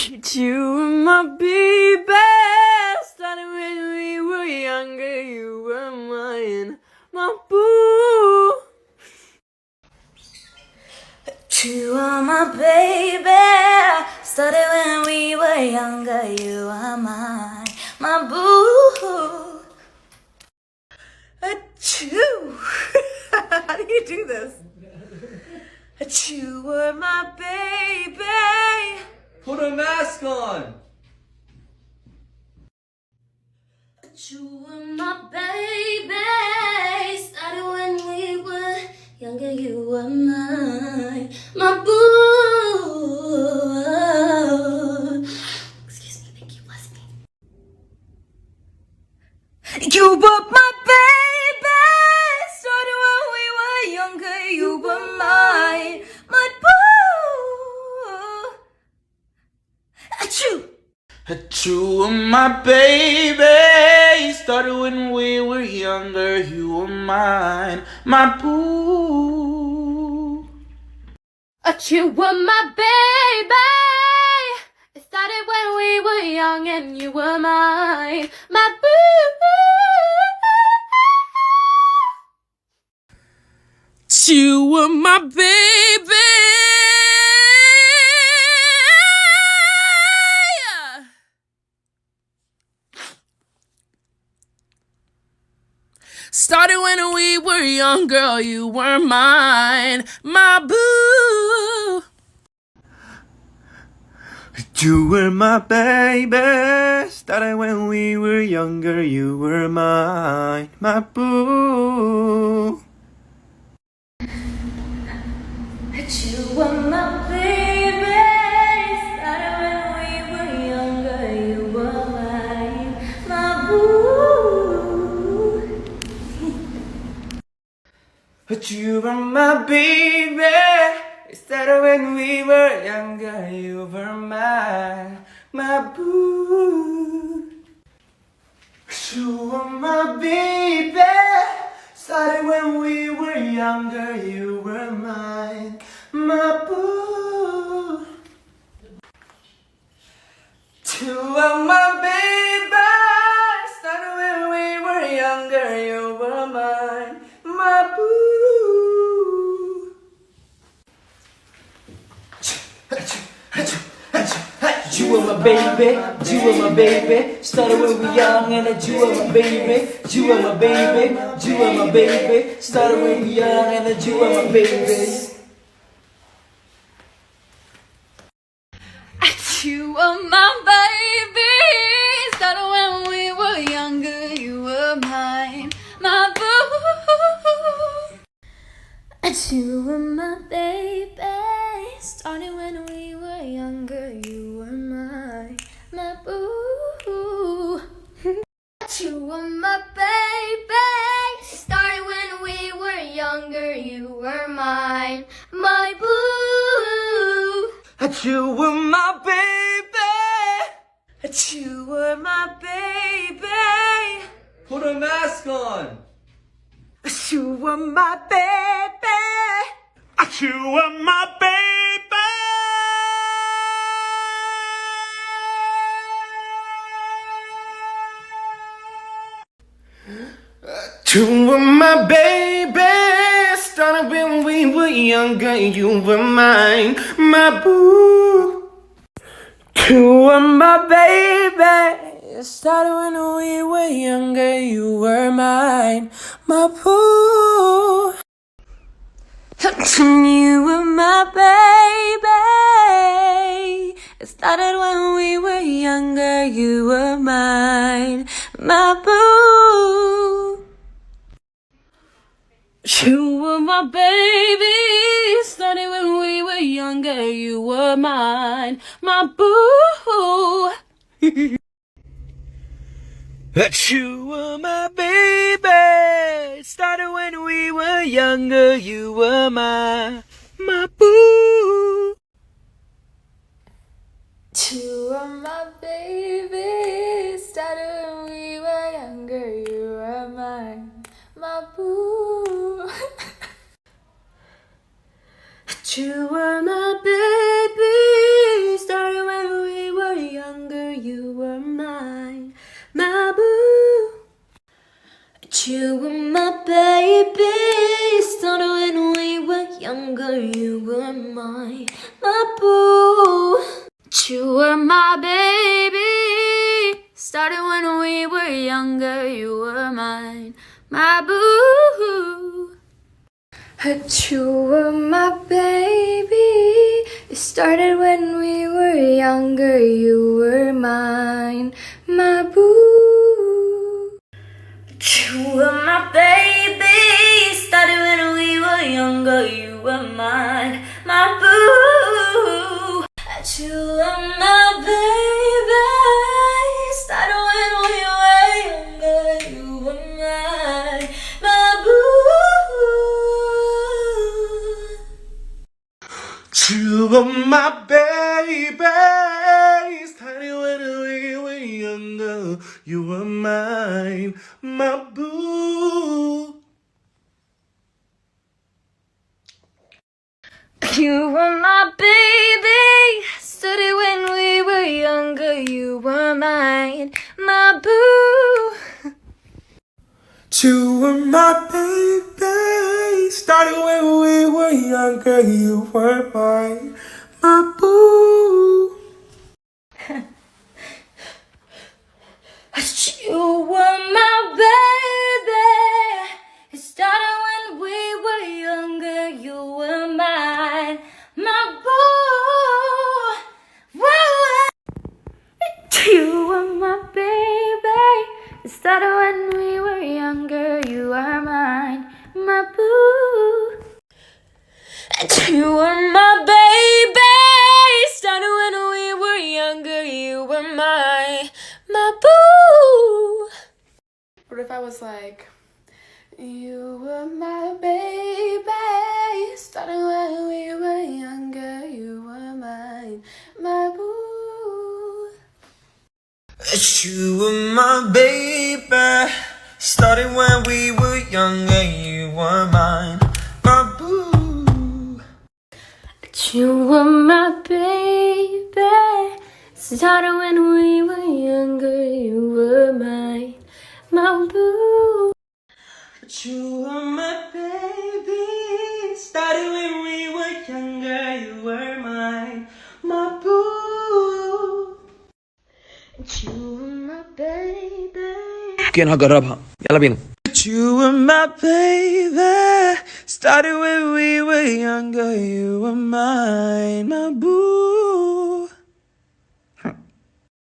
You were my baby. Started when we were younger. You were mine, my boo. You are my baby. Started when we were younger. You are mine, my boo. Achoo. How do you do this? You were my baby. Put a mask on. You were my baby. Started when we were younger. You were mine, my boo. Excuse me, thank you, bless me. You were my baby. Started when we were younger. You were mine, my boo. Achoo. You were my baby. Started when we were younger. You were mine, my boo. You were my baby. It started when we were young and you were mine, my boo. You were my baby. Started when we were young, girl, you were mine, my boo. You were my baby. Started when we were younger. You were mine, my boo. You were my baby. Started when we were younger. You were mine, my boo. You were my baby. Started when we were younger. You were mine, my boo. You were my baby. Started when we were younger. You were mine, my boo. You were my baby. Started when we were younger. You were mine, my boo. You were my baby, you were my baby. Started when we young and you were my baby. You were my baby, you were my baby. Started when we young and you were my baby. You were my baby. Started when we were younger. You were mine, my boo. You were my baby. Started when we were younger. You were mine, my boo. You were my baby. Started when we were younger. You were mine, my boo. You were my baby. You were my baby. Put a mask on. You were my baby. You were my baby. You were my baby. Started when we were younger. You were mine, my boo. You were my baby. Started when we were younger. You were mine, my boo. You were my baby. It started when we were younger. You were mine, my boo. You were my baby. Started when we were younger. You were mine, my boo. You were my baby. Started when we were younger. You were my boo. You were my baby. Started when we were younger. You were mine, my boo. You were my baby. Started when we were You were my baby. Started when we were younger. You were mine, my boo. You were my baby. It started when we were younger. You were mine, my boo. You were my baby. It started when we were younger. You were mine, my boo. You were my baby. It started when we were younger. You were mine, my boo. You were my baby. Started when we were younger. You were mine, my boo. You were my baby. Started when we were younger. You were mine, my boo. You were my baby. Started when we were younger. You were mine, my boo. You were my baby. It started when we were younger. You were mine, my boo. Whoa. You were my baby. It started when we were younger. You are mine, my boo. You were my baby. It started when we were younger. You were my boo. What if I was like, you were my baby, started when we were younger, you were mine, my boo. You were my baby. Started when we were younger. You were mine, my boo. You were my baby. Started when we were younger. You were mine, my boo. You were my baby. Started when we were younger. You were mine, my boo. You were my baby. كين هجربها يلا بينا. You were my baby. Started when we were younger. You were mine, my boo.